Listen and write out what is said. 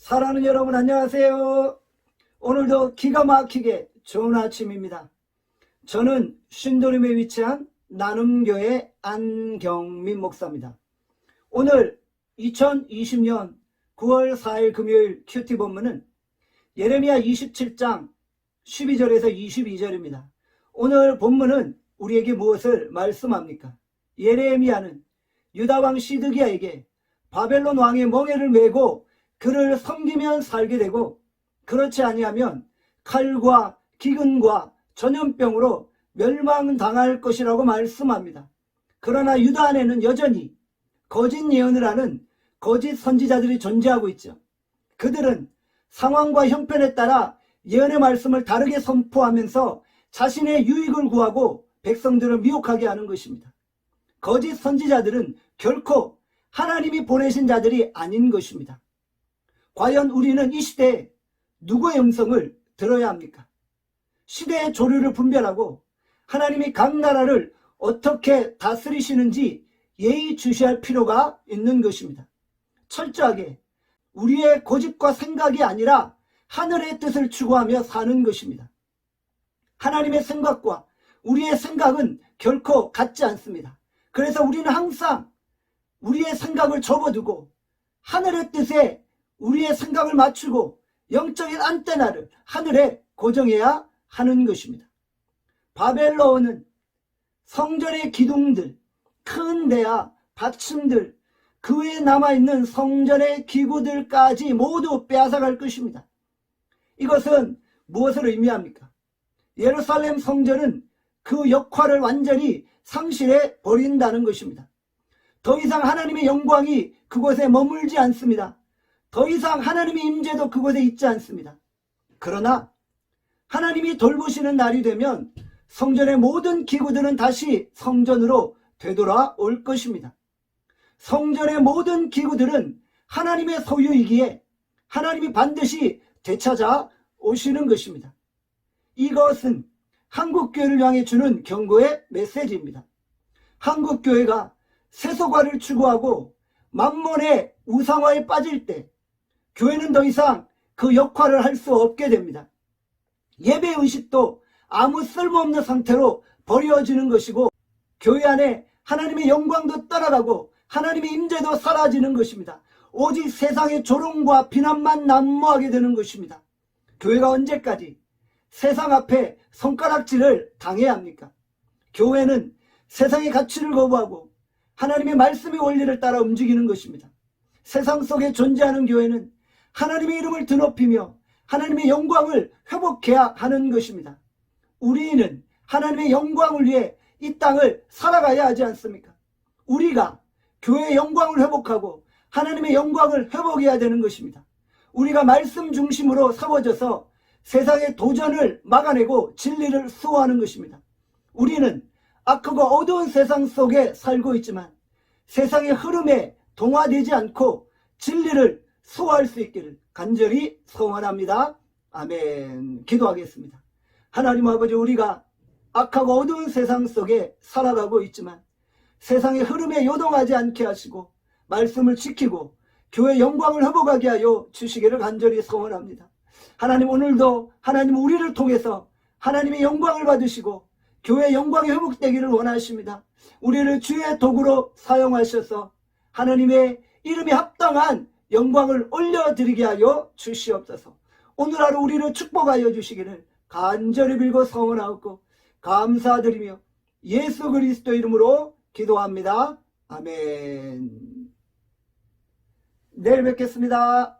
사랑하는 여러분 안녕하세요. 오늘도 기가 막히게 좋은 아침입니다. 저는 신도림에 위치한 나눔교회 안경민 목사입니다. 오늘 2020년 9월 4일 금요일 큐티 본문은 예레미야 27장 12절에서 22절입니다. 오늘 본문은 우리에게 무엇을 말씀합니까? 예레미야는 유다왕 시드기야에게 바벨론 왕의 멍에를 메고 그를 섬기면 살게 되고 그렇지 아니하면 칼과 기근과 전염병으로 멸망당할 것이라고 말씀합니다. 그러나 유다 안에는 여전히 거짓 예언을 하는 거짓 선지자들이 존재하고 있죠. 그들은 상황과 형편에 따라 예언의 말씀을 다르게 선포하면서 자신의 유익을 구하고 백성들을 미혹하게 하는 것입니다. 거짓 선지자들은 결코 하나님이 보내신 자들이 아닌 것입니다. 과연 우리는 이 시대에 누구의 음성을 들어야 합니까? 시대의 조류를 분별하고 하나님이 각 나라를 어떻게 다스리시는지 예의주시할 필요가 있는 것입니다. 철저하게 우리의 고집과 생각이 아니라 하늘의 뜻을 추구하며 사는 것입니다. 하나님의 생각과 우리의 생각은 결코 같지 않습니다. 그래서 우리는 항상 우리의 생각을 접어두고 하늘의 뜻에 우리의 생각을 맞추고 영적인 안테나를 하늘에 고정해야 하는 것입니다. 바벨론은 성전의 기둥들, 큰 대야, 받침들, 그 외에 남아있는 성전의 기구들까지 모두 빼앗아갈 것입니다. 이것은 무엇을 의미합니까? 예루살렘 성전은 그 역할을 완전히 상실해 버린다는 것입니다. 더 이상 하나님의 영광이 그곳에 머물지 않습니다. 더 이상 하나님의 임재도 그곳에 있지 않습니다. 그러나 하나님이 돌보시는 날이 되면 성전의 모든 기구들은 다시 성전으로 되돌아올 것입니다. 성전의 모든 기구들은 하나님의 소유이기에 하나님이 반드시 되찾아 오시는 것입니다. 이것은 한국교회를 향해 주는 경고의 메시지입니다. 한국교회가 세속화를 추구하고 만몬의 우상화에 빠질 때 교회는 더 이상 그 역할을 할 수 없게 됩니다. 예배의식도 아무 쓸모없는 상태로 버려지는 것이고 교회 안에 하나님의 영광도 떠나가고 하나님의 임재도 사라지는 것입니다. 오직 세상의 조롱과 비난만 난무하게 되는 것입니다. 교회가 언제까지 세상 앞에 손가락질을 당해야 합니까? 교회는 세상의 가치를 거부하고 하나님의 말씀의 원리를 따라 움직이는 것입니다. 세상 속에 존재하는 교회는 하나님의 이름을 드높이며 하나님의 영광을 회복해야 하는 것입니다. 우리는 하나님의 영광을 위해 이 땅을 살아가야 하지 않습니까? 우리가 교회의 영광을 회복하고 하나님의 영광을 회복해야 되는 것입니다. 우리가 말씀 중심으로 세워져서 세상의 도전을 막아내고 진리를 수호하는 것입니다. 우리는 악하고 어두운 세상 속에 살고 있지만 세상의 흐름에 동화되지 않고 진리를 수호할 수 있기를 간절히 소원합니다. 아멘. 기도하겠습니다. 하나님 아버지, 우리가 악하고 어두운 세상 속에 살아가고 있지만 세상의 흐름에 요동하지 않게 하시고 말씀을 지키고 교회의 영광을 회복하게 하여 주시기를 간절히 소원합니다. 하나님, 오늘도 하나님 우리를 통해서 하나님의 영광을 받으시고 교회의 영광이 회복되기를 원하십니다. 우리를 주의 도구로 사용하셔서 하나님의 이름에 합당한 영광을 올려드리게 하여 주시옵소서. 오늘 하루 우리를 축복하여 주시기를 간절히 빌고 소원하옵고 감사드리며 예수 그리스도 이름으로 기도합니다. 아멘. 내일 뵙겠습니다.